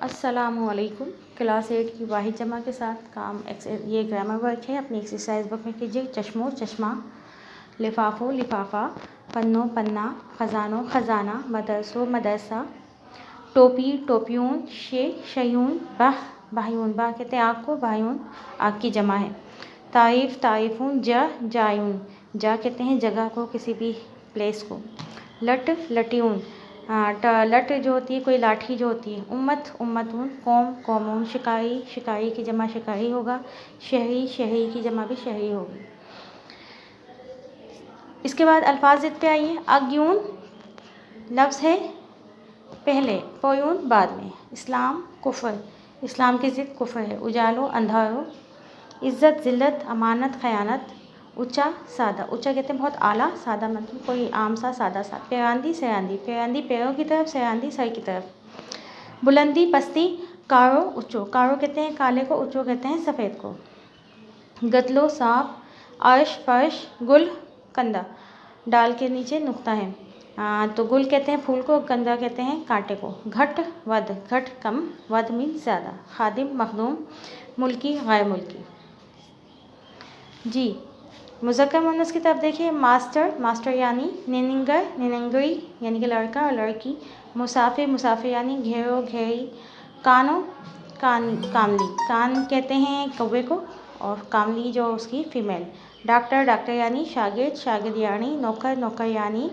अस्सलामुअलैकुम। क्लास 8 की वाहिद जमा के साथ काम ये ग्रामर वर्क है। अपनी एक्सरसाइज बुक में कीजिए। चश्मो चश्मा, लिफाफो लिफाफा, पन्नो पन्ना, ख़जानो ख़जाना, मदरसो मदरसा, टोपी टोपियून, शयून, बाह बायून, बाह कहते हैं आग को, बायून आग की जमा है। ताइफ ताइफून, जायून, जा कहते हैं जगह को, किसी भी प्लेस को। लट लटियून, लट जो होती है कोई लाठी जो होती है। उम्मत उम्मतून, कौम कौमून, शिकारी शिकारी की जमा शिकारी होगा। शहरी शहरी की जमा भी शहरी होगी। इसके बाद अल्फाज ज़िद पे आइए। अग्यून लफ्ज़ है पहले, पोयून बाद में। इस्लाम कुफ़र, इस्लाम की ज़िद कुफ़र है। उजालो अंधारो, इज़्ज़त ज़िल्लत, अमानत ख़यानत। ऊंचा सादा, ऊंचा कहते हैं बहुत आला, सादा मतलब कोई आम सा सादा सा। पैरांदी सयांदी, पैरांदी पैरों की तरफ, सयांदी सर की तरफ। बुलंदी पस्ती, कारो ऊँचो, कारो कहते हैं काले को, ऊँचो कहते हैं सफ़ेद को। गतलो सांप, अर्श फर्श, गुल कंदा, डाल के नीचे नुक्ता है। तो गुल कहते हैं फूल को, कंदा कहते हैं कांटे को। घट वध, घट कम, वध मीन ज़्यादा। खादिम मखदूम, मुल्की गैर मुल्की। जी मुज़क्कर मुअन्नस की तरफ देखिए। मास्टर मास्टर यानी, निनिंगर निनिंगरी यानी कि लड़का और लड़की। मुसाफिर मुसाफिर यानी घेरो घेरी। कानो कामली, कान कहते हैं कौवे को और कामली जो उसकी फ़ीमेल। डॉक्टर डॉक्टर यानी शागिर्द, शागिर्द यानी नौकर, नौकर यानी।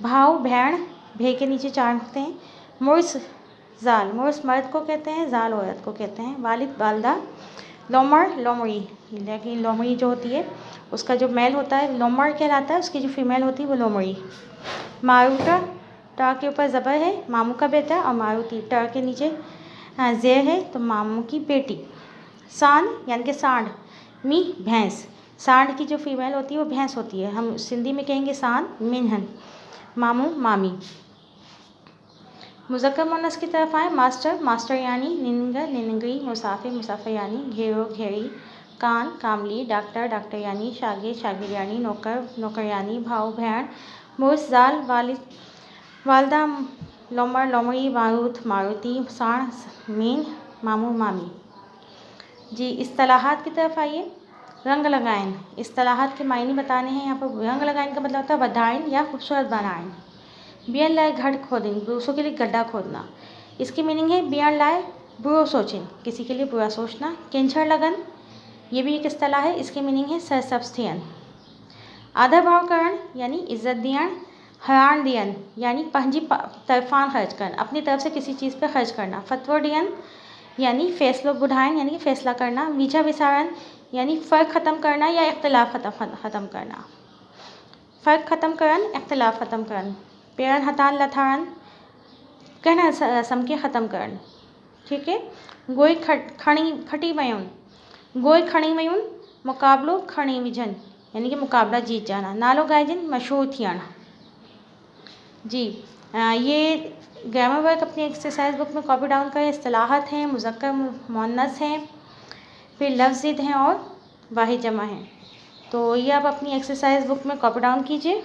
भाव भेड़, भे के नीचे चार नुक्ते हैं। मुर्स जाल, मुर्स मर्द को कहते हैं, जाल औरत को कहते हैं। वालिद वालदा। लोमर लोमड़ी, लेकिन लोमड़ी जो होती है उसका जो मेल होता है लोमर कहलाता है, उसकी जो फीमेल होती है वो लोमड़ी। मारूटा, टा के ऊपर ज़बर है, मामू का बेटा। और मारुति, टा के नीचे ज़ेर है तो मामू की बेटी। सांड यानी कि सांड, मी भैंस, सांड की जो फीमेल होती है वो भैंस होती है। हम सिंधी में कहेंगे सांड मिन्हन। मामू मामी। मुज़क्कर मुअन्नस की तरफ आए। मास्टर मास्टर यानी, निनिंगर निनिंगरी, मुसाफिर मुसाफिर यानी, घेरो घेरी। कान कामली, डॉक्टर डॉक्टर यानी, शागिर्द शागिर्द यानी, नौकर नौकर यानी। भाव भेड़। मुर्स जाल, वालिद वालदा, लोमर लोमड़ी, मारूत मारुति, सांड मीन, मामू मामी। जी इस्तिलाहात की तरफ आइए। रंग लगाइन, इस्तिलाहात के मायने बताने हैं यहाँ पर। रंग लगाइन का मतलब होता है वधाइन या खूबसूरत बनाइन। बियन लाए घड़ खोदिन, दूसरों के लिए गड्ढा खोदना। इसकी मीनिंग है बियन लाए बुरो सोचिन, किसी के लिए बुरा सोचना। केंछर लगन, ये भी एक इस्तिलाह है, इसकी मीनिंग है सरसब्स थियन। आधा भाव करण यानी इज्जत दियन। हरान दियन यानी पंहिंजी तरफान खर्च करना, अपनी तरफ से किसी चीज़ पर खर्च करना। फतवो दियन यानी फ़ैसलो बुढ़ाइन यानी कि फ़ैसला करना। वीजा विसारन यानी फ़र्क ख़त्म करना या इख्तिलाफ़ ख़त्म करना। फ़र्क ख़त्म करन, इख्तिलाफ़ ख़त्म करन। पेरन हतान लथारन, कहना रसम के ख़त्म करन। ठीक है। गोई खटी वयुन, गोई खणी वयुन, मुकाबलो खणी विझन यानी कि मुकाबला जीत जाना। नालो गाइजन, मशहूर थियण। जी ये ग्रामर वर्क अपनी एक्सरसाइज बुक में कॉपी डाउन करें। इस्तिलाहात हैं, मुज़क्कर मुअन्नस हैं, फिर लफ्ज़ ज़िद हैं और वाहिद जमा हैं। तो ये आप अपनी एक्सरसाइज बुक में कॉपी डाउन कीजिए।